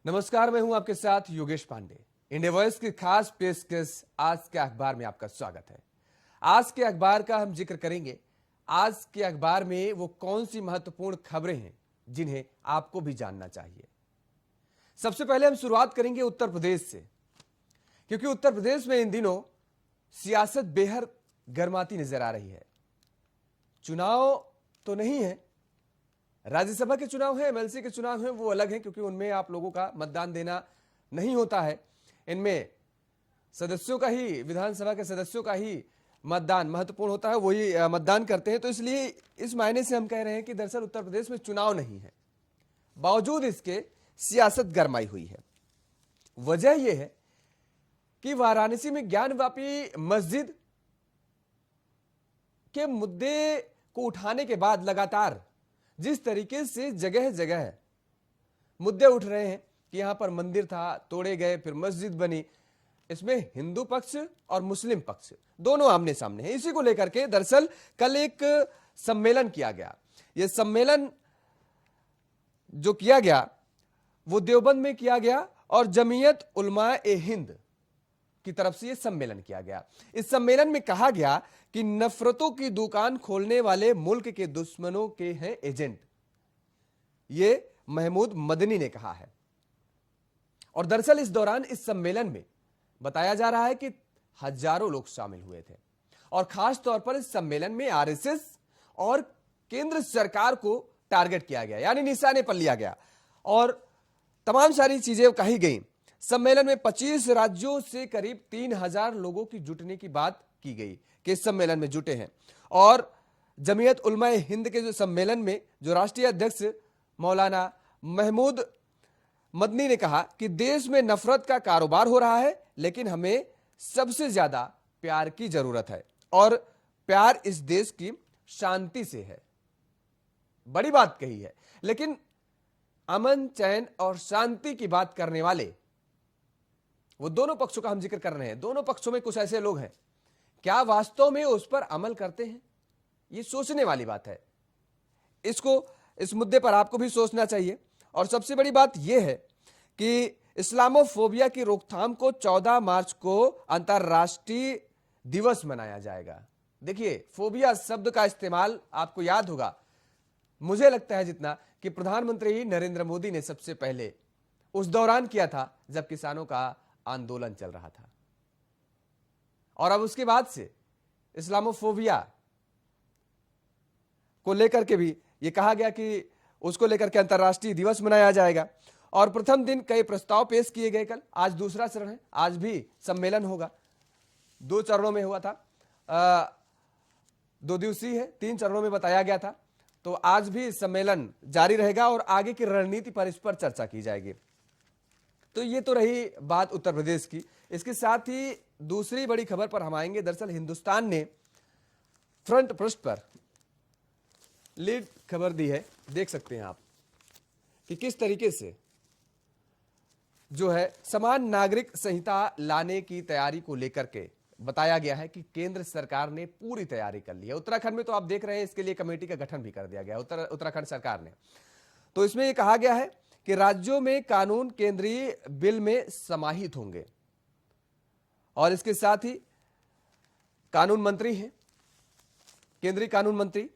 नमस्कार, मैं हूं आपके साथ योगेश पांडे। इंडिया वॉइस की खास पेशकश आज के अखबार में आपका स्वागत है। आज के अखबार का हम जिक्र करेंगे। आज के अखबार में वो कौन सी महत्वपूर्ण खबरें हैं जिन्हें आपको भी जानना चाहिए। सबसे पहले हम शुरुआत करेंगे उत्तर प्रदेश से, क्योंकि उत्तर प्रदेश में इन दिनों सियासत बेहद गर्माती नजर आ रही है। चुनाव तो नहीं है, राज्यसभा के चुनाव है, एमएलसी के चुनाव है, वो अलग है क्योंकि उनमें आप लोगों का मतदान देना नहीं होता है। इनमें सदस्यों का ही, विधानसभा के सदस्यों का ही मतदान महत्वपूर्ण होता है, वही मतदान करते हैं। तो इसलिए इस मायने से हम कह रहे हैं कि दरअसल उत्तर प्रदेश में चुनाव नहीं है, बावजूद इसके सियासत गरमाई हुई है। वजह यह है कि वाराणसी में ज्ञानवापी मस्जिद के मुद्दे को उठाने के बाद लगातार जिस तरीके से जगह जगह मुद्दे उठ रहे हैं कि यहां पर मंदिर था, तोड़े गए, फिर मस्जिद बनी, इसमें हिंदू पक्ष और मुस्लिम पक्ष दोनों आमने सामने हैं। इसी को लेकर के दरअसल कल एक सम्मेलन किया गया। यह सम्मेलन जो किया गया वो देवबंद में किया गया और जमीयत उलमा-ए हिंद की तरफ से यह सम्मेलन किया गया। इस सम्मेलन में कहा गया कि नफरतों की दुकान खोलने वाले मुल्क के दुश्मनों के हैं एजेंट, ये महमूद मदनी ने कहा है। और दरअसल इस दौरान इस सम्मेलन में बताया जा रहा है कि हजारों लोग शामिल हुए थे और खास तौर पर इस सम्मेलन में आरएसएस और केंद्र सरकार को टारगेट किया गया, यानी निशाने पर लिया गया और तमाम सारी चीजें कही गई। सम्मेलन में 25 राज्यों से करीब 3000 लोगों की जुटने की बात की गई कि इस सम्मेलन में जुटे हैं। और जमीयत उलमा-ए हिंद के जो सम्मेलन में जो राष्ट्रीय अध्यक्ष मौलाना महमूद मदनी ने कहा कि देश में नफरत का कारोबार हो रहा है, लेकिन हमें सबसे ज्यादा प्यार की जरूरत है और प्यार इस देश की शांति से है। बड़ी बात कही है, लेकिन अमन, चैन और शांति की बात करने वाले वो दोनों पक्षों का हम जिक्र कर रहे हैं। दोनों पक्षों में कुछ ऐसे लोग हैं, क्या वास्तव में उस पर अमल करते हैं? ये सोचने वाली बात है। इस मुद्दे पर आपको भी सोचना चाहिए। और सबसे बड़ी बात यह है कि इस्लामोफोबिया की रोकथाम को 14 मार्च को अंतर्राष्ट्रीय दिवस मनाया जाएगा। देखिए, फोबिया शब्द का इस्तेमाल आपको याद होगा, मुझे लगता है जितना, कि प्रधानमंत्री नरेंद्र मोदी ने सबसे पहले उस दौरान किया था जब किसानों का आंदोलन चल रहा था। और अब उसके बाद से इस्लामोफोबिया को लेकर के भी यह कहा गया कि उसको लेकर के अंतर्राष्ट्रीय दिवस मनाया जाएगा। और प्रथम दिन कई प्रस्ताव पेश किए गए कल, आज दूसरा चरण है, आज भी सम्मेलन होगा। 2 चरणों में हुआ था, 2 दिवसीय है, 3 चरणों में बताया गया था। तो आज भी सम्मेलन जारी रहेगा और आगे की रणनीति पर इस पर चर्चा की जाएगी। तो ये तो रही बात उत्तर प्रदेश की। इसके साथ ही दूसरी बड़ी खबर पर हम आएंगे। दरअसल हिंदुस्तान ने फ्रंट पृष्ठ पर लीड खबर दी है, देख सकते हैं आप कि किस तरीके से जो है समान नागरिक संहिता लाने की तैयारी को लेकर के बताया गया है कि केंद्र सरकार ने पूरी तैयारी कर ली है। उत्तराखंड में तो आप देख रहे हैं, इसके लिए कमेटी का गठन भी कर दिया गया उत्तराखंड सरकार ने। तो इसमें यह कहा गया है कि राज्यों में कानून केंद्रीय बिल में समाहित होंगे और इसके साथ ही कानून मंत्री हैं, केंद्रीय कानून मंत्री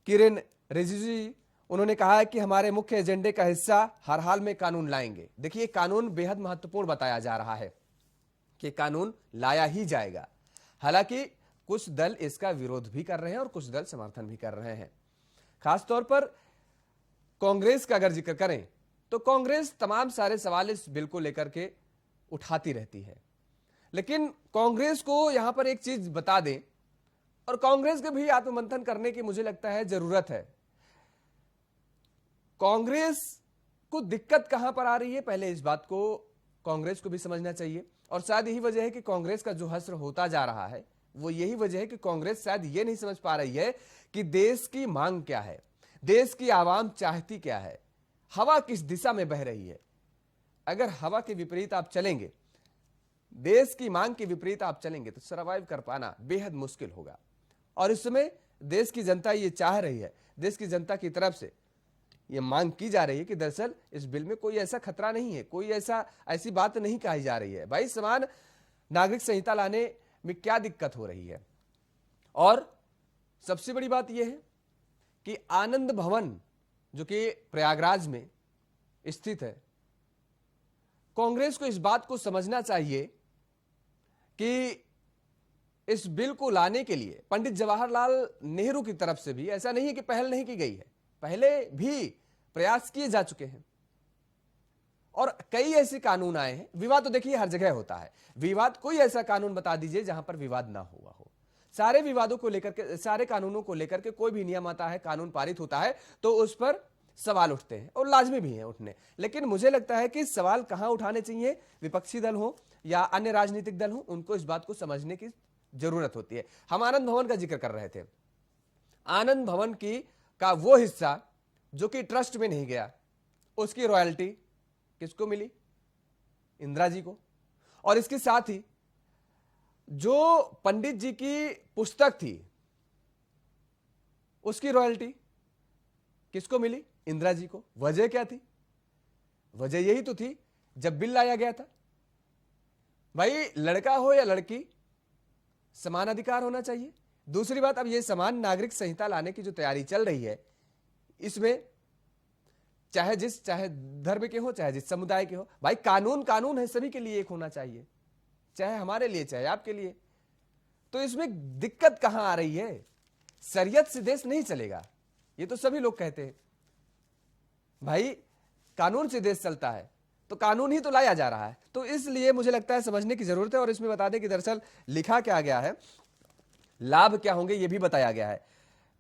किरेन रिजिजू जी, उन्होंने कहा है कि हमारे मुख्य एजेंडे का हिस्सा हर हाल में कानून लाएंगे। देखिए, कानून बेहद महत्वपूर्ण बताया जा रहा है कि कानून लाया ही जाएगा। हालांकि कुछ दल इसका विरोध भी कर रहे हैं और कुछ दल समर्थन भी कर रहे हैं। खासतौर पर कांग्रेस का अगर जिक्र करें तो कांग्रेस तमाम सारे सवाल इस बिल को लेकर के उठाती रहती है, लेकिन कांग्रेस को यहां पर एक चीज बता दें और कांग्रेस के भी आत्ममंथन करने की मुझे लगता है जरूरत है। कांग्रेस को दिक्कत कहां पर आ रही है, पहले इस बात को कांग्रेस को भी समझना चाहिए। और शायद यही वजह है कि कांग्रेस का जो हश्र होता जा रहा है, वो यही वजह है कि कांग्रेस शायद ये नहीं समझ पा रही है कि देश की मांग क्या है, देश की आवाम चाहती क्या है, हवा किस दिशा में बह रही है। अगर हवा के विपरीत आप चलेंगे, देश की मांग के विपरीत आप चलेंगे, तो सर्वाइव कर पाना बेहद मुश्किल होगा। और इस समय देश की जनता ये चाह रही है, देश की जनता की तरफ से ये मांग की जा रही है कि दरअसल इस बिल में कोई ऐसा खतरा नहीं है, कोई ऐसी बात नहीं कही जा रही है। भाई समान नागरिक संहिता लाने में क्या दिक्कत हो रही है? और सबसे बड़ी बात यह है कि आनंद भवन जो कि प्रयागराज में स्थित है, कांग्रेस को इस बात को समझना चाहिए कि इस बिल को लाने के लिए पंडित जवाहरलाल नेहरू की तरफ से भी ऐसा नहीं है कि पहल नहीं की गई है, पहले भी प्रयास किए जा चुके हैं और कई ऐसे कानून आए हैं। विवाद तो देखिए हर जगह होता है, विवाद कोई ऐसा कानून बता दीजिए जहां पर विवाद ना हुआ हो। सारे विवादों को लेकर के, सारे कानूनों को लेकर के कोई भी नियम आता है, कानून पारित होता है तो उस पर सवाल उठते हैं और लाजमी भी हैं उठने। लेकिन मुझे लगता है कि सवाल कहां उठाने चाहिए, विपक्षी दल हो या अन्य राजनीतिक दल हो, उनको इस बात को समझने की जरूरत होती है। हम आनंद भवन का जिक्र कर रहे थे। आनंद भवन का वो हिस्सा जो कि ट्रस्ट में नहीं गया, उसकी रॉयल्टी किसको मिली? इंदिरा जी को। और इसके साथ ही जो पंडित जी की पुस्तक थी उसकी रॉयल्टी किसको मिली? इंदिरा जी को। वजह क्या थी? वजह यही तो थी जब बिल लाया गया था, भाई लड़का हो या लड़की समान अधिकार होना चाहिए। दूसरी बात, अब ये समान नागरिक संहिता लाने की जो तैयारी चल रही है, इसमें चाहे धर्म के हो, चाहे जिस समुदाय के हो, भाई कानून है, सभी के लिए एक होना चाहिए, चाहे हमारे लिए चाहे आपके लिए। तो इसमें दिक्कत कहां आ रही है? शरीयत से देश नहीं चलेगा, ये तो सभी लोग कहते हैं। भाई कानून से देश चलता है तो कानून ही तो लाया जा रहा है। तो इसलिए मुझे लगता है समझने की जरूरत है। और इसमें बता दें कि दरअसल लिखा क्या गया है, लाभ क्या होंगे ये भी बताया गया है।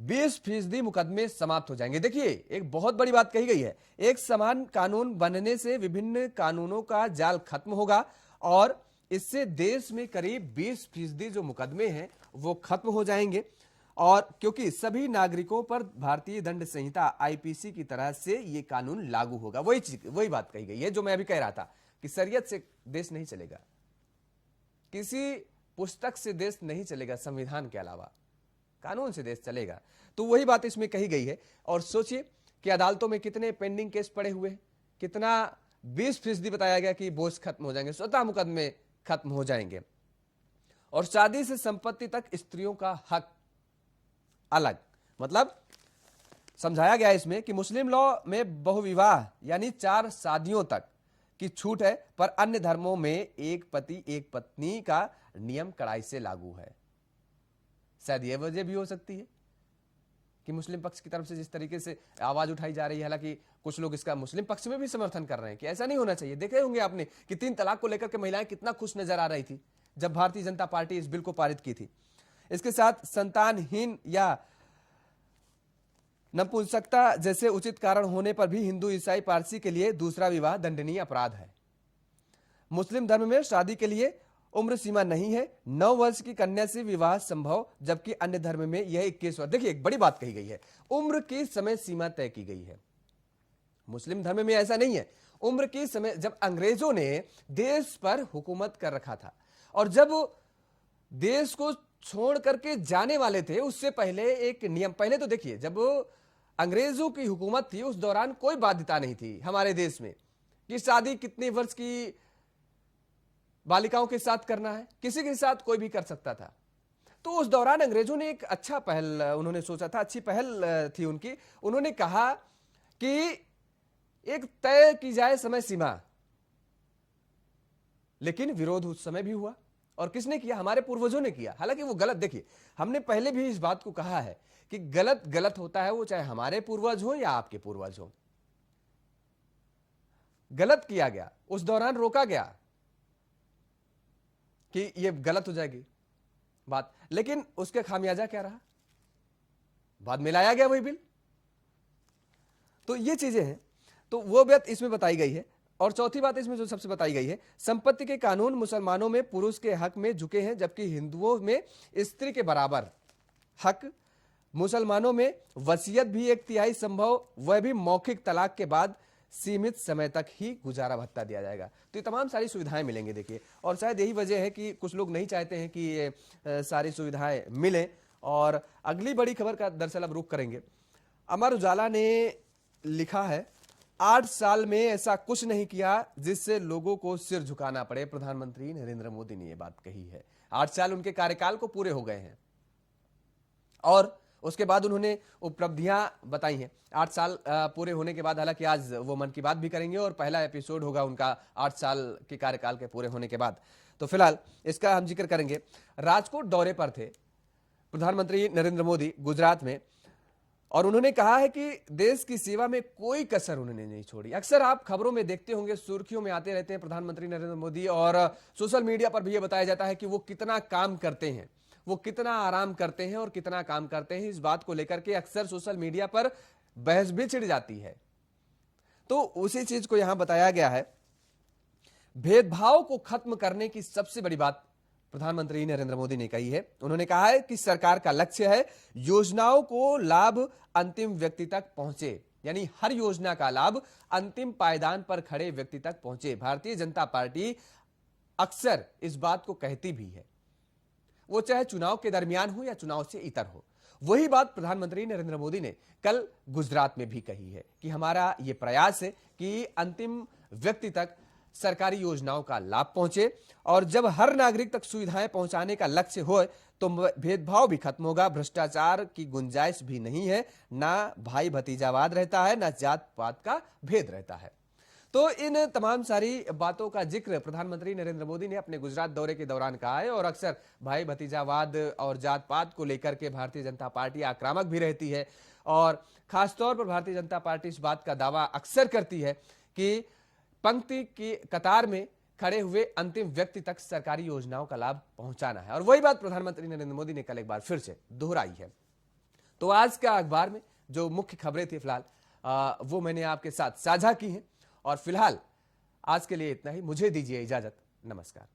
20% मुकदमे समाप्त हो जाएंगे। देखिए एक बहुत बड़ी बात कही गई है, एक समान कानून बनने से विभिन्न कानूनों का जाल खत्म होगा और इससे देश में करीब 20% जो मुकदमे हैं वो खत्म हो जाएंगे। और क्योंकि सभी नागरिकों पर भारतीय दंड संहिता आईपीसी की तरह से ये कानून लागू होगा। वही बात कही गई है जो मैं अभी कह रहा था कि शरीयत से देश नहीं चलेगा, किसी पुस्तक से देश नहीं चलेगा, संविधान के अलावा कानून से देश चलेगा। तो वही बात इसमें कही गई है। और सोचिए कि अदालतों में कितने पेंडिंग केस पड़े हुए हैं, कितना 20% बताया गया कि बोझ खत्म हो जाएंगे, स्वतः मुकदमे खत्म हो जाएंगे। और शादी से संपत्ति तक स्त्रियों का हक अलग, मतलब समझाया गया इसमें कि मुस्लिम लॉ में बहुविवाह यानी 4 शादियों तक की छूट है, पर अन्य धर्मों में एक पति एक पत्नी का नियम कड़ाई से लागू है। शायद यह वजह भी हो सकती है कि मुस्लिम पक्ष की तरफ से जिस तरीके से आवाज उठाई जा रही है, हालांकि कुछ लोग इसका मुस्लिम पक्ष में भी समर्थन कर रहे हैं कि ऐसा नहीं होना चाहिए। देखे होंगे आपने कि 3 तलाक को लेकर के महिलाएं कितना खुश नजर आ रही थी जब भारतीय जनता पार्टी इस बिल को पारित की थी। इसके साथ संतानहीन या नपुंसकता जैसे उचित कारण होने पर भी हिंदू ईसाई पारसी के लिए दूसरा विवाह दंडनीय अपराध है। मुस्लिम धर्म में शादी के लिए उम्र सीमा नहीं है, 9 वर्ष की कन्या से विवाह संभव, जबकि अन्य धर्म में यह 21 वर्ष। देखिए एक बड़ी बात कही गई है, उम्र की समय सीमा तय की गई है। मुस्लिम धर्म में ऐसा नहीं है। उम्र की समय, जब अंग्रेजों ने देश पर हुकूमत कर रखा था और जब देश को छोड़ करके जाने वाले थे, उससे पहले एक नियम, पहले तो देखिए जब अंग्रेजों की हुकूमत थी उस दौरान कोई बाध्यता नहीं थी हमारे देश में कि शादी कितने वर्ष की बालिकाओं के साथ करना है, किसी के साथ कोई भी कर सकता था। तो उस दौरान अंग्रेजों ने एक अच्छा पहल उन्होंने सोचा था, अच्छी पहल थी उनकी। उन्होंने कहा कि एक तय की जाए समय सीमा, लेकिन विरोध उस समय भी हुआ। और किसने किया? हमारे पूर्वजों ने किया। हालांकि वो गलत, देखिए हमने पहले भी इस बात को कहा है कि गलत गलत होता है, वो चाहे हमारे पूर्वज हो या आपके पूर्वज हो। गलत किया गया, उस दौरान रोका गया कि ये गलत हो जाएगी बात, लेकिन उसके खामियाजा क्या रहा? बाद में लाया गया वही बिल। तो ये चीजें हैं, तो वो बात इसमें बताई गई है। और चौथी बात इसमें जो सबसे बताई गई है, संपत्ति के कानून मुसलमानों में पुरुष के हक में झुके हैं, जबकि हिंदुओं में स्त्री के बराबर हक। मुसलमानों में वसीयत भी 1/3 संभव, वह भी मौखिक तलाक के बाद सीमित समय तक ही गुजारा भत्ता दिया जाएगा। तो ये तमाम सारी सुविधाएं मिलेंगी। देखिए, और शायद यही वजह है कि कुछ लोग नहीं चाहते हैं कि ये सारी सुविधाएं मिलें। और अगली बड़ी खबर का दरअसल अब रुख करेंगे। अमर उजाला ने लिखा है 8 साल में ऐसा कुछ नहीं किया जिससे लोगों को सिर झुकाना पड़े। प्रधानमंत्री नरेंद्र मोदी ने यह बात कही है। 8 साल उनके कार्यकाल को पूरे हो गए हैं और उसके बाद उन्होंने उपलब्धियां बताई हैं। 8 साल पूरे होने के बाद, हालांकि आज वो मन की बात भी करेंगे और पहला एपिसोड होगा उनका 8 साल के कार्यकाल के पूरे होने के बाद। तो फिलहाल इसका हम जिक्र करेंगे। राजकोट दौरे पर थे प्रधानमंत्री नरेंद्र मोदी गुजरात में, और उन्होंने कहा है कि देश की सेवा में कोई कसर उन्होंने नहीं छोड़ी। अक्सर आप खबरों में देखते होंगे, सुर्खियों में आते रहते हैं प्रधानमंत्री नरेंद्र मोदी, और सोशल मीडिया पर भी यह बताया जाता है कि वो कितना काम करते हैं, वो कितना आराम करते हैं और कितना काम करते हैं। इस बात को लेकर के अक्सर सोशल मीडिया पर बहस भी छिड़ जाती है। तो उसी चीज को यहां बताया गया है। भेदभाव को खत्म करने की सबसे बड़ी बात प्रधानमंत्री नरेंद्र मोदी ने कही है। उन्होंने कहा है कि सरकार का लक्ष्य है योजनाओं को लाभ अंतिम व्यक्ति तक पहुंचे, यानी हर योजना का लाभ अंतिम पायदान पर खड़े व्यक्ति तक पहुंचे। भारतीय जनता पार्टी अक्सर इस बात को कहती भी है, वो चाहे चुनाव के दरमियान हो या चुनाव से इतर हो। वही बात प्रधानमंत्री नरेंद्र मोदी ने कल गुजरात में भी कही है कि हमारा यह प्रयास है कि अंतिम व्यक्ति तक सरकारी योजनाओं का लाभ पहुंचे, और जब हर नागरिक तक सुविधाएं पहुंचाने का लक्ष्य हो तो भेदभाव भी खत्म होगा, भ्रष्टाचार की गुंजाइश भी नहीं है, ना भाई भतीजावाद रहता है, ना जात पात का भेद रहता है। तो इन तमाम सारी बातों का जिक्र प्रधानमंत्री नरेंद्र मोदी ने अपने गुजरात दौरे के दौरान कहा है। और अक्सर भाई भतीजावाद और जात पात को लेकर के भारतीय जनता पार्टी आक्रामक भी रहती है, और खासतौर पर भारतीय जनता पार्टी इस बात का दावा अक्सर करती है कि पंक्ति की कतार में खड़े हुए अंतिम व्यक्ति तक सरकारी योजनाओं का लाभ पहुंचाना है। और वही बात प्रधानमंत्री नरेंद्र मोदी ने कल एक बार फिर से दोहराई है। तो आज का अखबार में जो मुख्य खबरें थी फिलहाल वो मैंने आपके साथ साझा की हैं। और फिलहाल आज के लिए इतना ही। मुझे दीजिए इजाजत। नमस्कार।